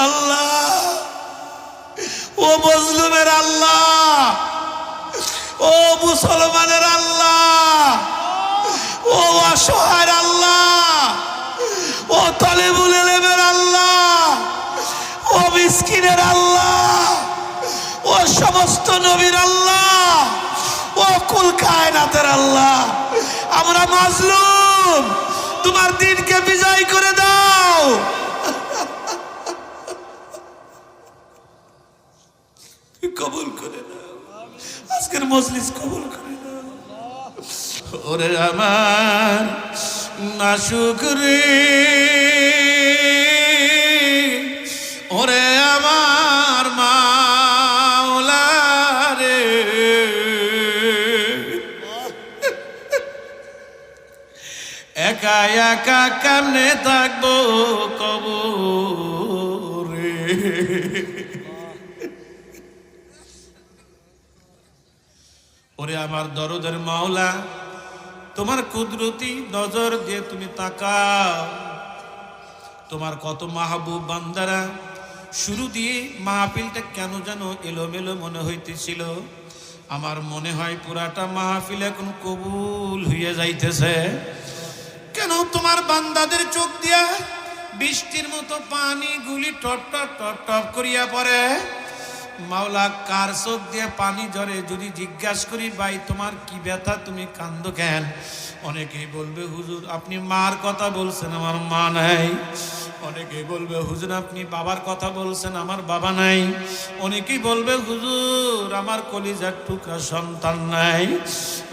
আল্লাহ, ও মজলুমের আল্লাহ, ও মুসলমানের আল্লাহ, ও অসহায়ের আল্লাহ, ও তালেবুল ইলমের আল্লাহ, ও মিসকিনের আল্লাহ, ও সমস্ত নবীর আল্লাহ, ও কুল কায়নাতের আল্লাহ, আমরা মাজলুম, তোমার দিনকে বিজয় করে দাও। কবুল করে দাও, আজকের মজলিস কবুল করে দাও। ওরে আমার নাশুকরি, ওরে আমার মাওলা রে, একা একা কেমনে থাকবো কবরে। ওরে আমার দরদের মাওলা, তোমার কুদরতি নজর দিয়ে তুমি তাকাও। তোমার কত মাহবুব বান্দারা, শুরু দিয়ে মাহফিলটা কেন যেন এলোমেলো মনে হইতেছিল। আমার মনে হয় পুরাটা মাহফিল এখন কবুল হইয়া যাইতেছে। কেন তোমার বান্দাদের চোখ দিয়া বৃষ্টির মতো পানি গুলি টপ টপ টপ টপ করিয়া পড়ে। মাওলা, কার চোখ দিয়ে পানি ঝরে যদি জিজ্ঞাসা করি, ভাই তোমার কি ব্যথা, তুমি কান্দো কেন? অনেকেই বলবে হুজুর আপনি মার কথা বলছেন, আমার মা নাই। অনেকেই বলবে হুজুর আপনি বাবার কথা বলছেন, আমার বাবা নাই। অনেকেই বলবে হুজুর আমার কলিজার টুকরা সন্তান নাই।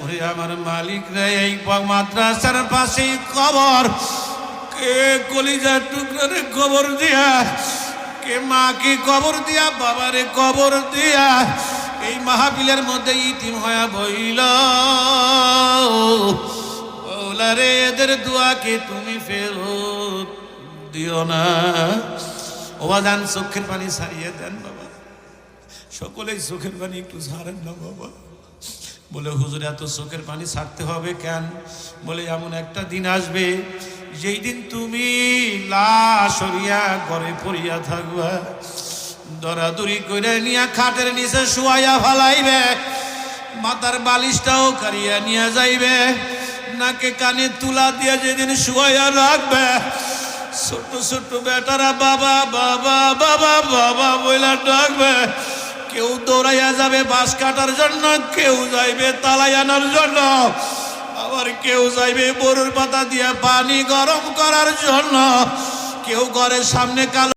ওরে আমার মালিক রে, এই মাদ্রাসার পাশেই কবর, কে কলিজার টুকরারে কবর দিয়া, কে মাকে কবর দিয়া, বাবারে কবর দিয়া এই মাহফিলের মধ্যে ইতিম হয়ে বইল। ওলা রে, এদের দোয়াকে তুমি ফেরত দিও না। ওয়াজান চোখের পানি ছাড়িয়ে দেন বাবা, সকলেই চোখের পানি একটু ছাড়েন না বাবা। বলে হুজুর এত চোখের পানি ছাড়তে হবে কেন? বলে এমন একটা দিন আসবে যেই দিন তুমি লাশ হইয়া ঘরে পড়িয়া থাকবা, দরাদরি করে নিয়া খাটের নিচে শুয়াইয়া ফালাইবে, মাথার বালিশটাও কারিয়া নিয়ে যাইবে, নাকে কানে তুলা দিয়ে যেদিন শুয়াইয়া রাখবে, ছোট্ট ছোট্ট বেটারা বাবা বাবা বাবা বাবা বইলা ডাকবে। কেউ দৌড়াইয়া যাবে বাঁশ কাটার জন্য, কেউ যাইবে তালাই আনার জন্য, আবার কেউ যাইবে বরুর পাতা দিয়ে পানি গরম করার জন্য, কেউ ঘরের সামনে কালো